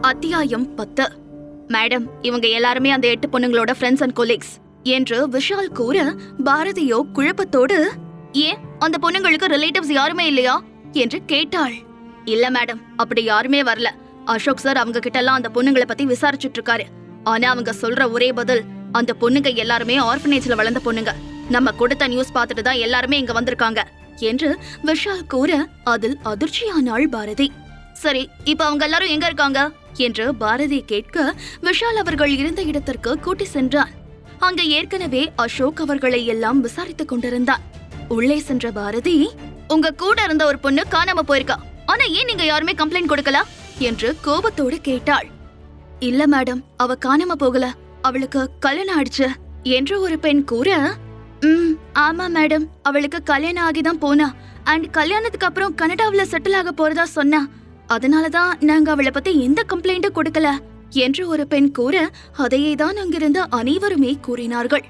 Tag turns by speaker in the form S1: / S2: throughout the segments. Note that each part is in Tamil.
S1: அத்தியாயம் 10. மேடம், இவங்க எல்லாருமே அந்த 8 பொண்ணுங்களோட ஃப்ரெண்ட்ஸ் அண்ட் கொலீக்ஸ் என்று விஷால் கூற, பாரதியோ குழப்பத்தோடு, ஏன் அந்த பொண்ணுங்களுக்கு ரிலேட்டிவ்ஸ் யாருமே இல்லையா என்று கேட்டாள். இல்ல மேடம், அப்படி யாருமே வரல. அசோக் சார் அவங்க கிட்ட எல்லாம் அந்த பொண்ணுங்களை பத்தி விசாரிச்சுட்டு இருக்காரு. ஆனா அவங்க சொல்ற ஒரே பதில், அந்த பொண்ணுங்க எல்லாருமே ஆர்ஃபனேஜ்ல வளர்ந்த பொண்ணுங்க. நம்ம கொடுத்த நியூஸ் பார்த்துட்டு தான் எல்லாருமே இங்க வந்திருக்காங்க என்று விஷால் கூற, அதில் அதிர்ச்சியானாள் பாரதி. சரி, இப்ப அவங்க எல்லாரும் எங்க இருக்காங்க என்று பாரதி கேட்க, விஷால் அவர்கள் இருந்த இடத்திற்கு கூட்டி சென்றான். அங்க ஏற்கனவே அசோக் அவர்களை எல்லாம் விசாரித்துக் கொண்டிருந்தான். உள்ளே சென்ற பாரதி, உங்க கூட இருந்த ஒரு பொண்ணு காணாம போயிருக்கா, ஆனா ஏன் நீங்க யாருமே கம்ப்ளைண்ட் கொடுக்கல என்று கோபத்தோடு கேட்டாள். இல்ல மேடம், அவ காணாம போகல, அவளுக்கு கல்யாணம் ஆயிடுச்சு என்று ஒரு பெண் கூற, ஆமா மேடம், அவளுக்கு கல்யாணம் ஆகிதான் போனா. அண்ட் கல்யாணத்துக்கு அப்புறம் கனடாவில செட்டில் ஆக போறதா சொன்னா. அதனாலதான் நாங்க அவளை பத்தி எந்த கம்ப்ளைண்டும் கொடுக்கல என்று ஒரு பெண் கூற, அதையே தான் அங்கிருந்த அனைவருமே கூறினார்கள்.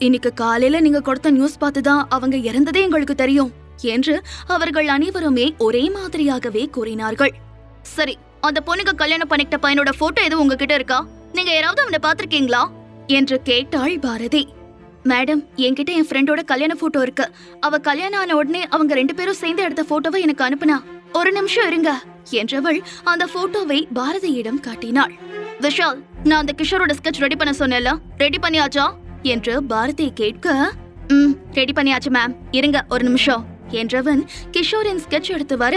S1: இன்னைக்கு காலையில நீங்க கொடுத்த நியூஸ் பார்த்துதான் அவங்க இறந்ததே எங்களுக்கு தெரியும் என்று அவர்கள் அனைவருமே ஒரே மாதிரியாகவே கூறினார்கள். சரி, அந்த பொண்ணுக்கு கல்யாணம் பண்ணிக்கிட்ட பையனோட போட்டோ எதுவும் உங்ககிட்ட இருக்கா? நீங்க யாராவது அவனை பாத்திருக்கீங்களா என்று கேட்டாள் பாரதி. மேடம், என்கிட்ட என் ஃப்ரெண்டோட கல்யாண போட்டோ இருக்கு. அவ கல்யாணம் ஆன உடனே அவங்க 2 பேரும் சேர்ந்து எடுத்த போட்டோவை எனக்கு அனுப்புனா. ஒரு நிமிஷம் இருங்க என்றவள் அந்த போட்டோவை பாரதியிடம் காட்டினாள். விஷால், நான் அந்த கிஷோரோட ஸ்கெட்ச் ரெடி பண்ண சொன்னேன்ல, ரெடி பண்ணியாச்சா என்று பாரதி கேட்க, ரெடி பண்ணியாச்சு மேம், இருங்க ஒரு நிமிஷம் என்றவன் கிஷோரின் ஸ்கெட்ச் எடுத்து வர,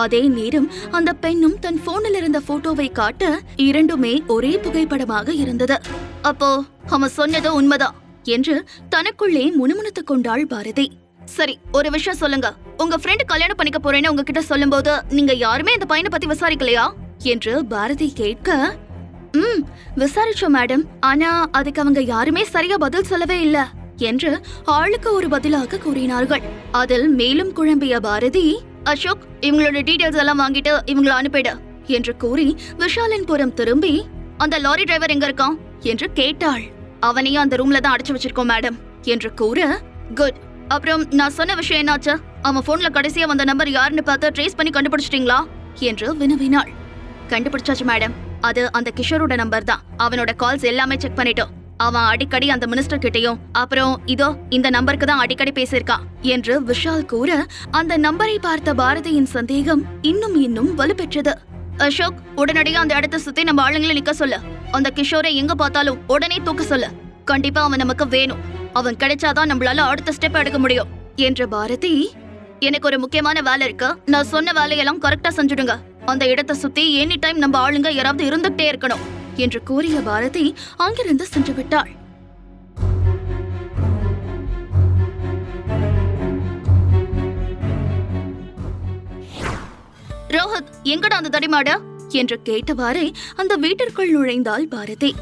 S1: அதே நேரம் அந்த பெண்ணும் தன் போனில் இருந்த போட்டோவை காட்ட, இரண்டுமே ஒரே புகைப்படமாக இருந்தது. அப்போ அவன் சொன்னது உண்மைதான் என்று தனக்குள்ளே முணுமுணுத்துக் கொண்டாள் பாரதி. சரி, ஒரு விஷயம் சொல்லுங்க, உங்க ஃப்ரெண்ட் கல்யாணம் பண்ணிக்க போறேன்னு உங்ககிட்ட சொல்லும் போது நீங்க யாருமே இந்த பையனை பத்தி விசாரிக்கலையா என்று பாரதி கேட்க, விசாரிச்சோம் மேடம், ஆனா அதுக்கு அவங்க யாருமே சரியா பதில் சொல்லவே இல்ல என்று ஆளுக்கு ஒரு பதிலாக கூறினார்கள். அதில் மேலும் குழம்பிய பாரதி, அசோக், இவங்களோட டீடைல்ஸ் எல்லாம் வாங்கிட்டு இவங்களை அனுப்பிடு என்று கூறி விஷாலின் புறம் திரும்பி, அந்த லாரி டிரைவர் எங்க இருக்கான் என்று கேட்டாள். அவனையும் அந்த ரூம்ல தான் அடைச்சு வச்சிருக்கோம் மேடம் என்று கூற, குட். அப்புறம் நான் சொன்ன விஷயம் என்னாச்சு? அவன் போன்ல கடைசியா வந்த நம்பர் யாருன்னு பார்த்து ட்ரேஸ் பண்ணி கண்டுபிடிச்சிட்டீங்களா என்று வினவினாள். கண்டுபிடிச்சாச்சு மேடம், அது அந்த கிஷோரோட நம்பர் தான். அவனோட கால்ஸ் எல்லாமே செக் பண்ணிட்டோம். அவன் அடிக்கடி அந்த மினிஸ்டர் கிட்டையும் அப்புறம் இதோ இந்த நம்பருக்கு தான் அடிக்கடி பேசியிருக்கான் என்று விஷால் கூற, அந்த நம்பரை பார்த்த பாரதியின் சந்தேகம் இன்னும் வலுப்பெற்றது. அசோக், உடனடியா அந்த இடத்தை சுத்தி நம்ம ஆளுங்களை நிக்க சொல்லு. அந்த கிஷோரை எங்க பார்த்தாலும் உடனே தூக்க சொல்லு. கண்டிப்பா அவன் நமக்கு வேணும். அவன் கிடைச்சாதான் நம்மளால அடுத்த ஸ்டெப் எடுக்க முடியும் என்ற பாரதி, எனக்கு ஒரு முக்கியமான வேலை இருக்கு. நான் சொன்ன வேலையெல்லாம் கரெக்டா செஞ்சுடுங்க. அந்த இடத்தை சுத்தி எனி டைம் நம்ம ஆளுங்க யாராவது இருந்துகிட்டே இருக்கணும் என்று கூறிய பாரதி அங்கிருந்து சென்று விட்டாள். ரோஹித், எங்கடா அந்த தடிமாடு என்று கேட்டவாறே அந்த வீட்டிற்குள் நுழைந்தாள் பாரதி.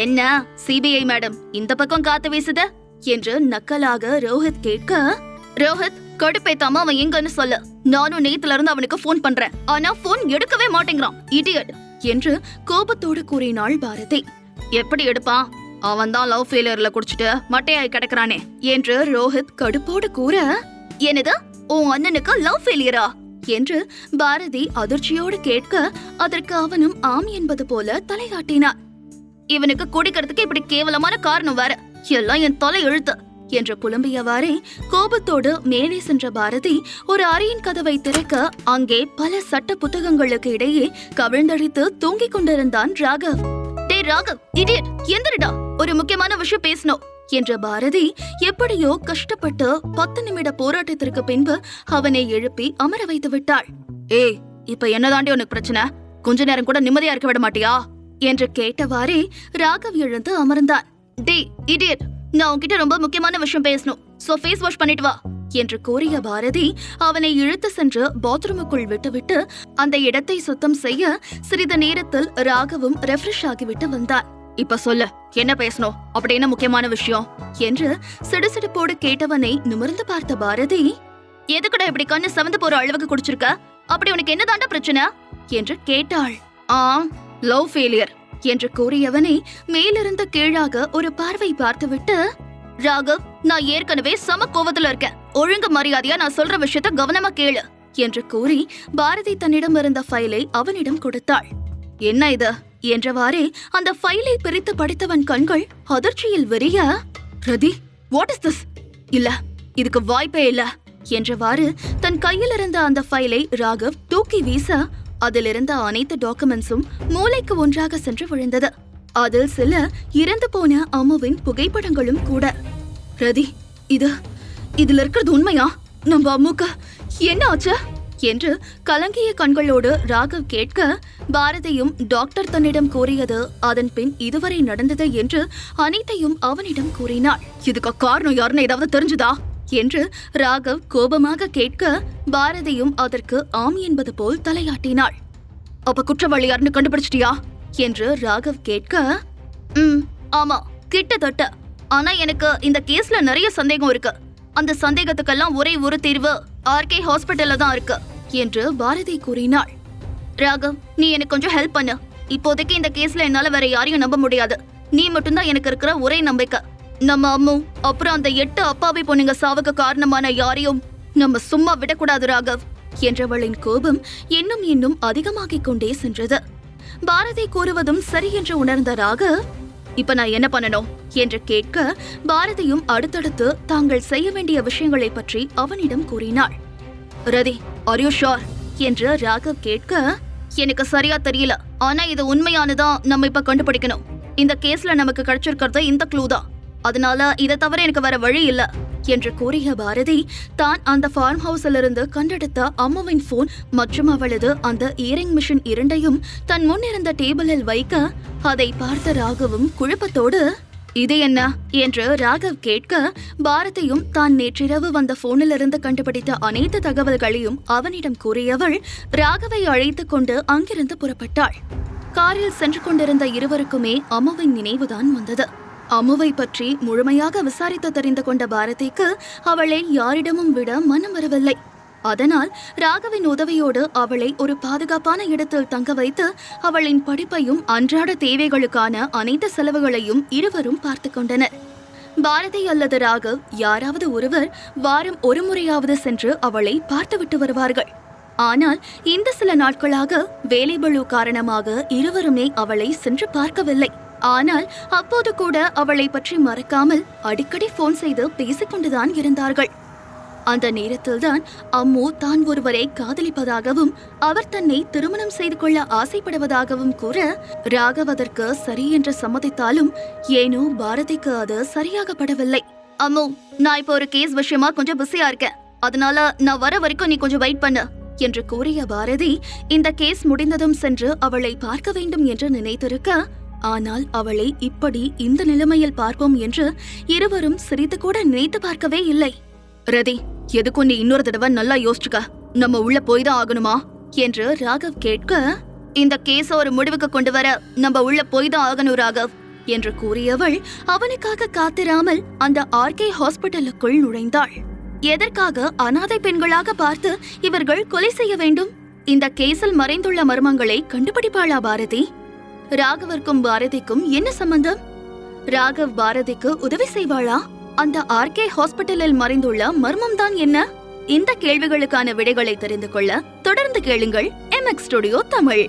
S1: என்ன சிபிஐ மேடம் இந்த பக்கம் காத்து வீசுத என்று நக்கலாக ரோஹித் கேட்க, ரோஹித், கடுப்பேத்தாம அவன் எங்கன்னு சொல்லு. நானும் நேத்துல இருந்து அவனுக்கு போன் பண்றேன், ஆனா போன் எடுக்கவே மாட்டேங்கிறான், இடியட் என்று கோபத்தோடு கூறினாள் பாரதி. எப்படி எடுப்பான்? அவன் தான் லவ் ஃபெயிலியர்ல குடிச்சிட்டு மட்டையாய் கிடக்குறானே என்று ரோஹித் கடுப்போடு கூற, என்னது, உன் அண்ணனுக்கு லவ் ஃபெயிலியரா என்று பாரதி அதிர்ச்சியோடு கேட்க, அதற்கு அவனும் ஆம் என்பது போல தலையாட்டினான். இவனுக்கு குடிக்கிறதுக்கு இப்படி கேவலமான காரணம் வேற, எல்லாம் என் தொலை எழுத்து என்று புலம்பியவாறே கோபத்தோடு மேலே சென்ற பாரதி ஒரு அறையின் கதவை திறக்க, அங்கே பல சட்ட புத்தகங்களுக்கு இடையே கவிழ்ந்தடித்து தூங்கிக் கொண்டிருந்தான் ராகவ். டே ராகவ், இடியட், எந்திரடா, ஒரு முக்கியமான விஷயம் பேசணும் என்ற பாரதி எப்படியோ கஷ்டப்பட்டு 10 நிமிட போராட்டத்திற்கு பின்பு அவனை எழுப்பி அமர வைத்து விட்டாள். ஏய், இப்ப என்னதாண்டி உனக்கு பிரச்சனை? கொஞ்ச நேரம் கூட நிம்மதியா இருக்க விட மாட்டியா என்று கேட்டவாறே ராகவ் எழுந்து அமர்ந்தான். டே இடியட், நான் உன்கிட்ட ரொம்ப முக்கியமான விஷயம் பேசணும், சோ ஃபேஸ் வாஷ் பண்ணிட்டு வா என்று கூறிய பாரதி அவனை இழுத்து சென்று பாத்ரூமுக்குள் விட்டுவிட்டு அந்த இடத்தை சுத்தம் செய்ய சிறிது நேரத்தில் ராகவும் ரெஃப்ரெஷ் ஆகிவிட்டு வந்தான். இப்ப சொல்லு, என்ன பேசணும், அப்படி என்ன முக்கியமான விஷயம் என்று சிடுசிடுப்போடு கேட்டவனை நிமிர்ந்து பார்த்த பாரதி, எதுக்குடா இப்படி கண்ணு செவந்து போற அளவுக்கு குடிச்சிருக்க? அப்படி உனக்கு என்ன தாண்டா பிரச்சனை என்று கேட்டாள். லவ் ஃபெயிலியர் என்று கூறியவனை மேலிருந்து கீழாக ஒரு பார்வை பார்த்துவிட்டு, ராகவ், நான் ஏற்கனவே சம கோவத்துல இருக்கேன், ஒழுங்கு மரியாதையா நான் சொல்ற விஷயத்த கவனமா கேளு என்று கூறி பாரதி தன்னிடம் இருந்த ஃபைலை அவனிடம் கொடுத்தாள். என்ன இது என்றவாறே அந்த ஃபைலை பிரித்து படித்தவன் கண்கள் அதிர்ச்சியில் விரிய, ரதி, வாட் இஸ் திஸ்? இல்ல, இதுக்கு வாய்ப்பே இல்ல என்றவாறு தன் கையில் இருந்த அந்த ஃபைலை ராகவ் தூக்கி வீச அதிலிருந்த அனைத்து டாக்குமெண்ட்ஸும் மூளைக்கு ஒன்றாக சென்று விழுந்தது. அதில் சில இறந்து போன அம்முவின் புகைப்படங்களும் கூட. ரதி, இதுல இருக்கிறது உண்மையா? நம்ம அம்முக்கு என்ன ஆச்சு என்று கலங்கிய கண்களோடு ராகவ் கேட்க, பாரதியும் டாக்டர் தன்னிடம் கூறியது, அதன் பின் இதுவரை நடந்தது என்று அனைத்தையும் அவனிடம் கூறினாள். இதுக்கு காரணம் யாருன்னு ஏதாவது தெரிஞ்சுதா என்று ராகவ் கோபமாக கேட்க, பாரதியும் அதற்கு ஆம் என்பது போல் தலையாட்டினாள். அப்ப குற்றவாளி யாருன்னு கண்டுபிடிச்சிட்டியா என்று ராகவ் கேட்க, ஆமா, கிட்டத்தட்ட. ஆனா எனக்கு இந்த கேஸ்ல நிறைய சந்தேகம் இருக்கு. அந்த சந்தேகத்துக்கெல்லாம் ஒரே ஒரு தீர்வு ஆர்கே ஹாஸ்பிட்டல்ல தான் இருக்கு என்று பாரதி கூறினாள். ராகவ், நீ எனக்கு கொஞ்சம் ஹெல்ப் பண்ணு. இப்போதைக்கு இந்த கேஸ்ல என்னால வேற யாரையும் நம்ப முடியாது. நீ மட்டும்தான் எனக்கு இருக்கிற ஒரே நம்பிக்கை. நம்ம அம்மு அப்புறம் அந்த 8 அப்பாவி பொண்ணுங்க சாவுக்கு காரணமான யாரையும் நம்ம சும்மா விடக்கூடாது ராகவ் என்றவளின் கோபம் இன்னும் இன்னும் அதிகமாகிக் கொண்டே சென்றது. பாரதி கூறுவதும் சரி என்று உணர்ந்த ராகவ், இப்ப நான் என்ன பண்ணணும் என்று கேட்க, பாரதியும் அடுத்தடுத்து தாங்கள் செய்ய வேண்டிய விஷயங்களை பற்றி அவனிடம் கூறினாள். ரதி, ஆர் யூ ஷூர் என்று ராகவ் கேட்க, எனக்கு சரியா தெரியல. ஆனா இது உண்மையானதா நம்ம இப்ப கண்டுபிடிக்கணும். இந்த கேஸ்ல நமக்கு கிடைச்சிருக்கிறது இந்த க்ளூ தான். அதனால இதை தவிர எனக்கு வேற வழி இல்ல என்று கூறிய பாரதி தான் அந்த ஃபார்ம் ஹவுஸில் இருந்து கண்டெடுத்த அம்முவின் போன் மற்றும் அவளது அந்த இயரிங் மிஷின் இரண்டையும் தன் முன் இருந்த டேபிளில் வைக்க, அதை பார்த்த ராகவும் குழப்பத்தோடு, இது என்ன என்று ராகவ் கேட்க, பாரதியும் தான் நேற்றிரவு வந்த போனிலிருந்து கண்டுபிடித்த அனைத்து தகவல்களையும் அவனிடம் கூறியவள் ராகவை அழைத்துக் கொண்டு அங்கிருந்து புறப்பட்டாள். காரில் சென்று கொண்டிருந்த இருவருக்குமே அம்முவின் நினைவுதான் வந்தது. அம்முவை பற்றி முழுமையாக விசாரித்து தெரிந்து கொண்ட பாரதிக்கு அவளை யாரிடமும் விட மனம் வரவில்லை. அதனால் ராகவின் உதவியோடு அவளை ஒரு பாதுகாப்பான இடத்தில் தங்க வைத்து அவளின் படிப்பையும் அன்றாட தேவைகளுக்கான அனைத்து செலவுகளையும் இருவரும் பார்த்து கொண்டனர். பாரதி அல்லது ராகவ் யாராவது ஒருவர் வாரம் ஒரு முறையாவது சென்று அவளை பார்த்துவிட்டு வருவார்கள். ஆனால் இந்த சில நாட்களாக வேலை பளு காரணமாக இருவருமே அவளை சென்று பார்க்கவில்லை. ஆனால் அப்போது கூட அவளை பற்றி மறக்காமல் அடிக்கடி போன் செய்து பேசிக்கொண்டுதான் இருந்தார்கள். அந்த நேரத்தில்தான் அம்மு தான் ஒருவரை காதலிப்பதாகவும் அவர் தன்னை திருமணம் செய்து கொள்ள ஆசைப்படுவதாகவும் கூற, ராகவ் அதற்கு சரி என்று சம்மதித்தாலும் ஏனோ பாரதிக்கு அது சரியாக படவில்லை. அம்மு, நான் இப்போ ஒரு கேஸ் விஷயமா கொஞ்சம் பிஸியா இருக்கேன். அதனால நான் வர வரைக்கும் நீ கொஞ்சம் வெயிட் பண்ணு என்று கூறிய பாரதி இந்த கேஸ் முடிந்ததும் சென்று அவளை பார்க்க வேண்டும் என்று நினைத்திருக்க, ஆனால் அவளை இப்படி இந்த நிலைமையில் பார்ப்போம் என்று இருவரும் சிறிது கூட நினைத்து பார்க்கவே இல்லை. ரதி, எதுக்கும் நீ இன்னொரு தடவை நல்லா யோசிச்சுக்க. நம்ம உள்ள போய்தான் ஆகணுமா என்று ராகவ் கேட்க, இந்த கேஸ ஒரு முடிவுக்கு கொண்டு வர நம்ம உள்ள போய்தான் ஆகணும் ராகவ் என்று கூறியவள் அவனுக்காக காத்திராமல் அந்த ஆர்கே ஹாஸ்பிட்டலுக்குள் நுழைந்தாள். எதற்காக அனாதை பெண்களாக பார்த்து இவர்கள் கொலை செய்ய வேண்டும்? இந்த கேஸில் மறைந்துள்ள மர்மங்களை கண்டுபிடிப்பாளா பாரதி? ராகவிற்கும் பாரதிக்கும் என்ன சம்பந்தம்? ராகவ் பாரதிக்கு உதவி செய்வாளா? அந்த ஆர்கே ஹாஸ்பிட்டலில் மறைந்துள்ள மர்மம் தான் என்ன? இந்த கேள்விகளுக்கான விடைகளை தெரிந்து கொள்ள தொடர்ந்து கேளுங்கள் MX ஸ்டுடியோ தமிழ்.